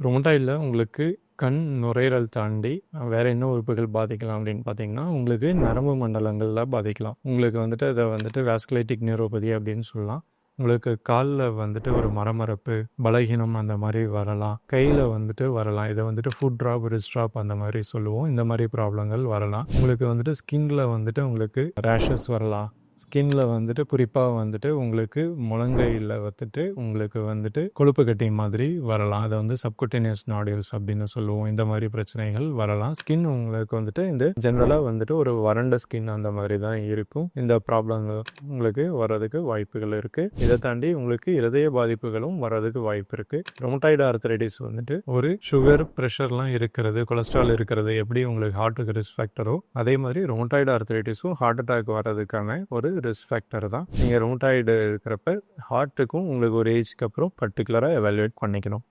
ரொமட்டாய்டில் உங்களுக்கு கண், நுரையீரல் தாண்டி வேறு என்ன உறுப்புகள் பாதிக்கலாம் அப்படின்னு பார்த்தீங்கன்னா, உங்களுக்கு நரம்பு மண்டலங்களில் பாதிக்கலாம். உங்களுக்கு வந்துட்டு அதை வந்துட்டு வாஸ்குலைட்டிக் நியூரோபதி அப்படின்னு சொல்லலாம். உங்களுக்கு காலில் வந்துட்டு ஒரு மரமரப்பு, பலகீனம் அந்த மாதிரி வரலாம். கையில் வந்துட்டு வரலாம். இதை வந்துட்டு ஃபுட் ட்ராப், ரிஸ்ட் ட்ராப் அந்த மாதிரி சொல்லுவோம். இந்த மாதிரி ப்ராப்ளங்கள் வரலாம். உங்களுக்கு வந்துட்டு ஸ்கின்ல வந்துட்டு உங்களுக்கு ரேஷஸ் வரலாம். ஸ்கின்ல வந்துட்டு குறிப்பாக வந்துட்டு உங்களுக்கு முழங்கையில் வந்துட்டு உங்களுக்கு வந்துட்டு கொழுப்பு கட்டி மாதிரி வரலாம். அதை வந்து சப்குட்டேனியஸ் நாடியூல்ஸ் அப்படின்னு சொல்லுவோம். இந்த மாதிரி பிரச்சனைகள் வரலாம். ஸ்கின் உங்களுக்கு வந்துட்டு இந்த ஜென்ரலாக வந்துட்டு ஒரு வறண்ட ஸ்கின் அந்த மாதிரி தான் இருக்கும். இந்த ப்ராப்ளம் உங்களுக்கு வர்றதுக்கு வாய்ப்புகள் இருக்குது. இதை தாண்டி உங்களுக்கு இருதய பாதிப்புகளும் வர்றதுக்கு வாய்ப்பு இருக்குது. ரொமட்டாய்டு ஆர்த்ரைட்டிஸ் வந்துட்டு ஒரு சுகர், ப்ரெஷர்லாம் இருக்கிறது, கொலஸ்ட்ரால் இருக்கிறது எப்படி உங்களுக்கு ஹார்ட்டுக்கு ரிஸ்க் ஃபேக்டரோ அதே மாதிரி ரொமட்டாய்டு ஆர்த்ரைட்டிஸும் ஹார்ட் அட்டாக் வர்றதுக்கான ஒரு ரிஸ்க் ஃபேக்டர் தான். நீங்கள் ரொமட்டாய்டு இருக்கிறப்ப ஹார்ட்டுக்கும் உங்களுக்கு ஒரு ஏஜ்க்கு அப்புறம் பர்டிகுலராக எவாலுவேட் பண்ணிக்கணும்.